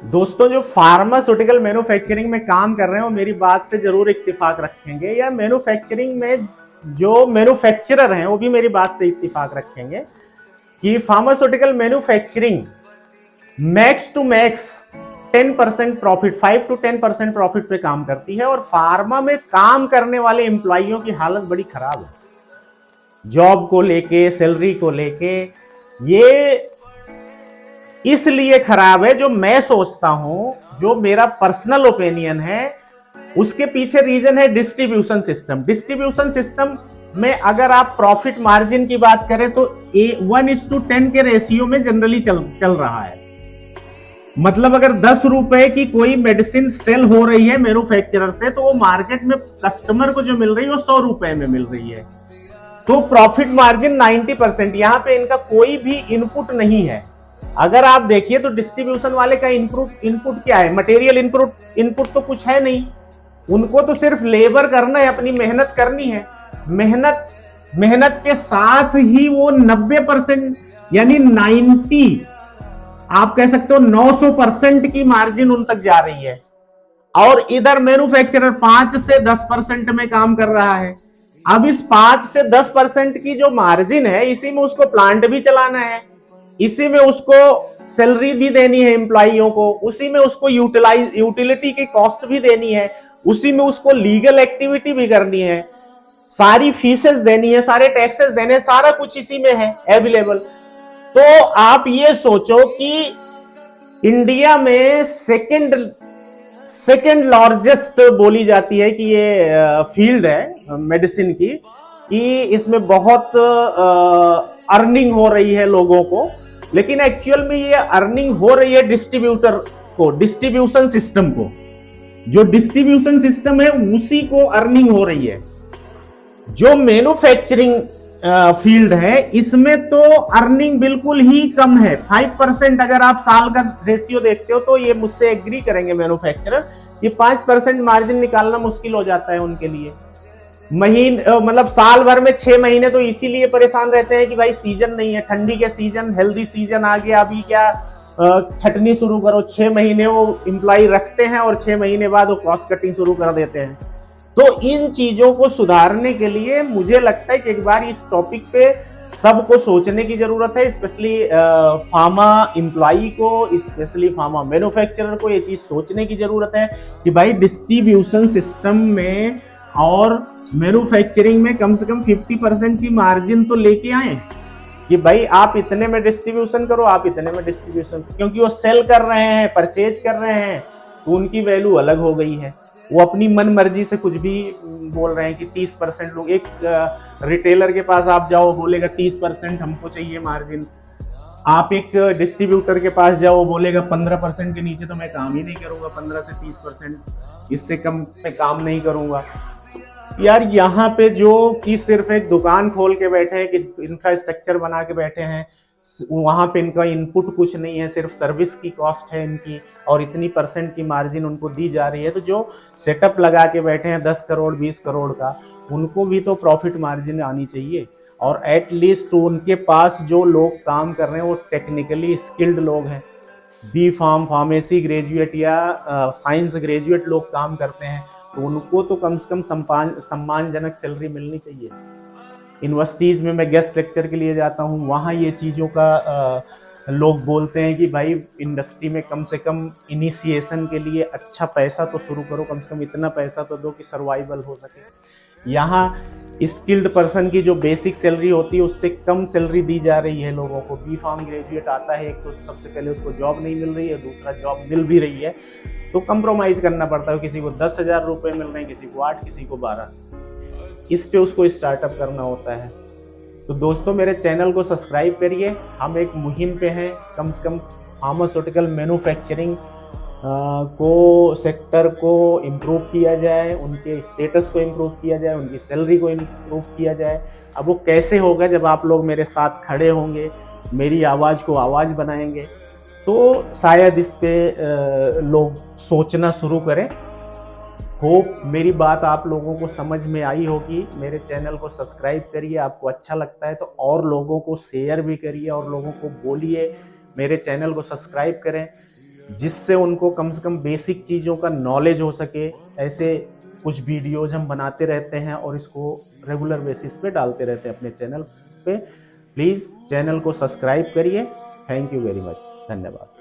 दोस्तों जो pharmaceutical manufacturing में काम कर रहे हैं वो मेरी बात से जरूर इत्तेफाक रखेंगे, या मैन्युफैक्चरिंग में जो मैन्युफैक्चरर हैं वो भी मेरी बात से इत्तेफाक रखेंगे कि pharmaceutical manufacturing max to max 10% profit, 5 to 10% profit पे काम करती है। और फार्मा में काम करने वाले एम्प्लॉइयों की हालत बड़ी खराब है, जॉब को लेके, सैलरी को लेके। ये इसलिए खराब है, जो मैं सोचता हूं, जो मेरा पर्सनल ओपिनियन है, उसके पीछे रीजन है डिस्ट्रीब्यूशन सिस्टम। डिस्ट्रीब्यूशन सिस्टम में अगर आप प्रॉफिट मार्जिन की बात करें तो 1:10 के रेशियो में जनरली चल रहा है। मतलब अगर 10 रुपए की कोई मेडिसिन सेल हो रही है मैन्युफैक्चरर से, तो वो मार्केट में कस्टमर को जो मिल रही है वो 100 रुपए में मिल रही है। तो प्रॉफिट मार्जिन 90%। यहां पे इनका कोई भी इनपुट नहीं है। अगर आप देखिए तो डिस्ट्रीब्यूशन वाले का इनपुट क्या है? मटेरियल इनपुट तो कुछ है नहीं। उनको तो सिर्फ लेबर करना है, अपनी मेहनत करनी है। मेहनत के साथ ही वो 90%, यानी 90, आप कह सकते हो 900% की मार्जिन उन तक जा रही है। और इधर मैन्युफैक्चरर 5 से 10% में काम कर रहा है। अब इस 5 से 10% की जो मार्जिन है, इसी में उसको प्लांट भी चलाना है, इसी में उसको सैलरी भी देनी है एम्प्लॉइयों को, उसी में उसको यूटिलिटी की कॉस्ट भी देनी है, उसी में उसको लीगल एक्टिविटी भी करनी है, सारी फीसेस देनी है, सारे टैक्सेस देने हैं, सारा कुछ इसी में है अवेलेबल। तो आप ये सोचो कि इंडिया में सेकेंड लार्जेस्ट बोली जाती है कि ये फील्ड है मेडिसिन की, कि इसमें बहुत अर्निंग हो रही है लोगों को। लेकिन एक्चुअल में ये अर्निंग हो रही है डिस्ट्रीब्यूटर को, डिस्ट्रीब्यूशन सिस्टम को। जो डिस्ट्रीब्यूशन सिस्टम है उसी को अर्निंग हो रही है। जो मैन्युफैक्चरिंग फील्ड है, इसमें तो अर्निंग बिल्कुल ही कम है। 5% अगर आप साल का रेशियो देखते हो तो ये मुझसे एग्री करेंगे मैन्युफैक्चरर, ये 5% मार्जिन निकालना मुश्किल हो जाता है उनके लिए। मतलब साल भर में 6 महीने तो इसीलिए परेशान रहते हैं कि भाई सीजन नहीं है, ठंडी के सीजन, हेल्दी सीजन आ गया, अभी क्या छटनी शुरू करो। 6 महीने वो इंप्लॉय रखते हैं और 6 महीने बाद वो कॉस्ट कटिंग शुरू कर देते हैं। तो इन चीजों को सुधारने के लिए मुझे लगता है कि एक बार इस टॉपिक पे सबको सोचने की जरूरत है, स्पेशली फार्मा एम्प्लॉई को, स्पेशली फार्मा मैन्युफैक्चरर को ये चीज सोचने की जरूरत है कि भाई डिस्ट्रीब्यूशन सिस्टम में और मैन्युफैक्चरिंग में कम से कम 50% की मार्जिन तो लेके आए, कि भाई आप इतने में डिस्ट्रीब्यूशन करो, आप इतने में डिस्ट्रीब्यूशन, क्योंकि वो सेल कर रहे हैं, परचेज कर रहे हैं, तो उनकी वैल्यू अलग हो गई है। वो अपनी मन मर्जी से कुछ भी बोल रहे हैं कि 30% लोग, एक रिटेलर के पास आप जाओ, बोलेगा 30% हमको चाहिए मार्जिन। आप एक डिस्ट्रीब्यूटर के पास जाओ, बोलेगा 15% के नीचे तो मैं काम ही नहीं करूंगा, 15 से 30%, इससे कम पे काम नहीं करूंगा। यार यहाँ पे जो कि सिर्फ एक दुकान खोल के बैठे हैं, कि इंफ्रास्ट्रक्चर बना के बैठे हैं, वहां पे इनका इनपुट कुछ नहीं है, सिर्फ सर्विस की कॉस्ट है इनकी, और इतनी परसेंट की मार्जिन उनको दी जा रही है। तो जो सेटअप लगा के बैठे हैं 10 करोड़ 20 करोड़ का, उनको भी तो प्रॉफिट मार्जिन आनी चाहिए। और एटलीस्ट तो उनके पास जो लोग काम कर रहे हैं वो टेक्निकली स्किल्ड लोग हैं, बी फार्म, फार्मेसी ग्रेजुएट या साइंस ग्रेजुएट लोग काम करते हैं, तो उनको तो कम से कम सम्मानजनक सैलरी मिलनी चाहिए। यूनिवर्सिटीज में मैं गेस्ट लेक्चर के लिए जाता हूँ, वहाँ ये चीज़ों का लोग बोलते हैं कि भाई इंडस्ट्री में कम से कम इनिशिएशन के लिए अच्छा पैसा तो शुरू करो, कम से कम इतना पैसा तो दो कि सर्वाइवल हो सके। यहाँ स्किल्ड पर्सन की जो बेसिक सैलरी होती है उससे कम सैलरी दी जा रही है लोगों को। बी फार्म ग्रेजुएट आता है, एक तो सबसे पहले उसको जॉब नहीं मिल रही है, दूसरा जॉब मिल भी रही है तो कंप्रोमाइज करना पड़ता है। किसी को 10,000 रुपये मिल रहे हैं, किसी को 8, किसी को 12, इस पे उसको स्टार्टअप करना होता है। तो दोस्तों मेरे चैनल को सब्सक्राइब करिए। हम एक मुहिम पे हैं, कम से कम फार्मास्यूटिकल मैन्युफैक्चरिंग को, सेक्टर को इम्प्रूव किया जाए, उनके स्टेटस को इम्प्रूव किया जाए, उनकी सैलरी को इम्प्रूव किया जाए। अब वो कैसे होगा? जब आप लोग मेरे साथ खड़े होंगे, मेरी आवाज़ को आवाज़ बनाएंगे, तो शायद इस पे लोग सोचना शुरू करें। होप मेरी बात आप लोगों को समझ में आई होगी। मेरे चैनल को सब्सक्राइब करिए, आपको अच्छा लगता है तो और लोगों को शेयर भी करिए और लोगों को बोलिए मेरे चैनल को सब्सक्राइब करें। जिससे उनको कम से कम बेसिक चीज़ों का नॉलेज हो सके। ऐसे कुछ वीडियोज हम बनाते रहते हैं और इसको रेगुलर बेसिस पे डालते रहते हैं अपने चैनल पे। प्लीज़ चैनल को सब्सक्राइब करिए। Thank you very much. धन्यवाद।